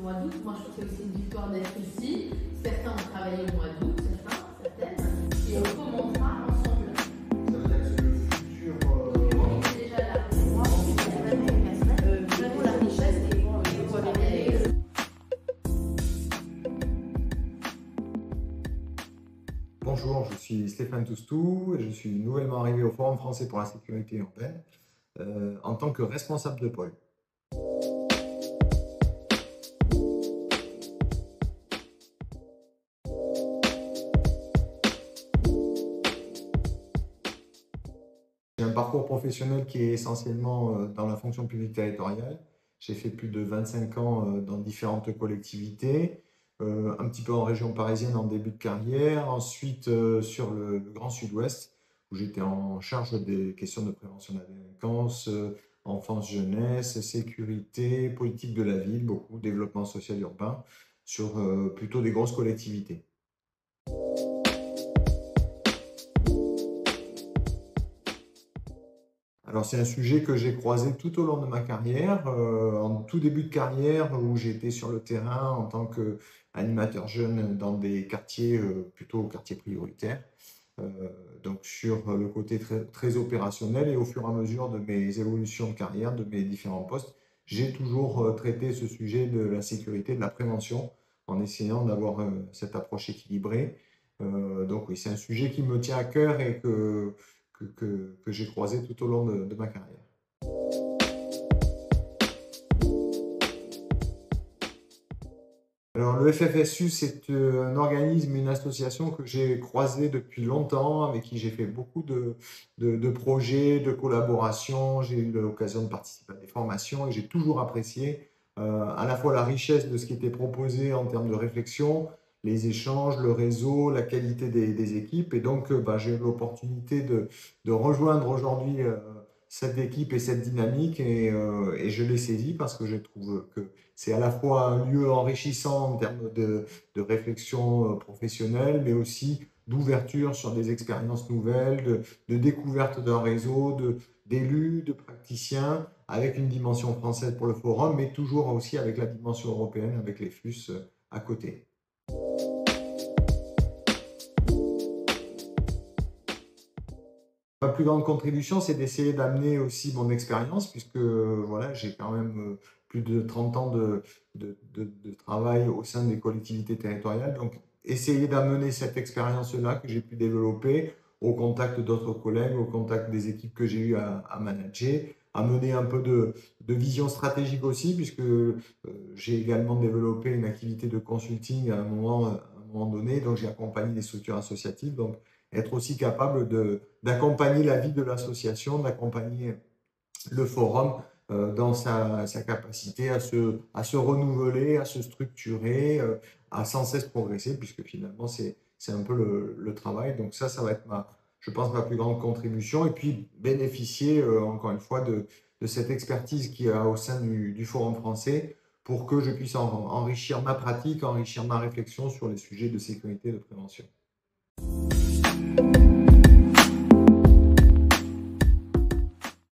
du mois d'août. Moi, je trouve que c'est une victoire d'être ici. Certains ont travaillé au mois d'août, certaines. Et on commencera ensemble. Ça veut dire que c'est le futur. Document qui est déjà là. Moi, vraiment la richesse et je vois bien. Bonjour, je suis Stéphane Toustou et je suis nouvellement arrivé au Forum français pour la sécurité urbaine en tant que responsable de pôle. J'ai un parcours professionnel qui est essentiellement dans la fonction publique territoriale. J'ai fait plus de 25 ans dans différentes collectivités, un petit peu en région parisienne en début de carrière, ensuite sur le Grand Sud-Ouest, où j'étais en charge des questions de prévention de la délinquance, enfance, jeunesse, sécurité, politique de la ville, beaucoup développement social urbain, sur plutôt des grosses collectivités. Alors, c'est un sujet que j'ai croisé tout au long de ma carrière, en tout début de carrière où j'étais sur le terrain en tant qu'animateur jeune dans des quartiers, plutôt quartiers prioritaires, donc sur le côté très opérationnel, et au fur et à mesure de mes évolutions de carrière, de mes différents postes, j'ai toujours traité ce sujet de la sécurité, de la prévention, en essayant d'avoir cette approche équilibrée. Donc oui, c'est un sujet qui me tient à cœur et que j'ai croisé tout au long de ma carrière. Alors, le FFSU, c'est un organisme, une association que j'ai croisé depuis longtemps, avec qui j'ai fait beaucoup de projets, de collaborations. J'ai eu l'occasion de participer à des formations et j'ai toujours apprécié à la fois la richesse de ce qui était proposé en termes de réflexion, les échanges, le réseau, la qualité des équipes. Et donc, j'ai eu l'opportunité de rejoindre aujourd'hui cette équipe et cette dynamique et je l'ai saisie parce que je trouve que c'est à la fois un lieu enrichissant en termes de réflexion professionnelle, mais aussi d'ouverture sur des expériences nouvelles, de découverte d'un réseau, d'élus, de praticiens, avec une dimension française pour le forum, mais toujours aussi avec la dimension européenne, avec les FUS à côté. Ma plus grande contribution, c'est d'essayer d'amener aussi mon expérience, puisque voilà, j'ai quand même plus de 30 ans de travail au sein des collectivités territoriales. Donc, essayer d'amener cette expérience-là que j'ai pu développer au contact d'autres collègues, au contact des équipes que j'ai eu à manager, amener un peu de vision stratégique aussi, puisque j'ai également développé une activité de consulting à un moment donné. Donc, j'ai accompagné des structures associatives. Donc, être aussi capable d'accompagner la vie de l'association, d'accompagner le forum dans sa capacité à se renouveler, à se structurer, à sans cesse progresser, puisque finalement, c'est un peu le travail. Donc ça va être, je pense, ma plus grande contribution. Et puis, bénéficier, encore une fois, de cette expertise qu'il y a au sein du Forum français pour que je puisse enrichir ma pratique, enrichir ma réflexion sur les sujets de sécurité et de prévention.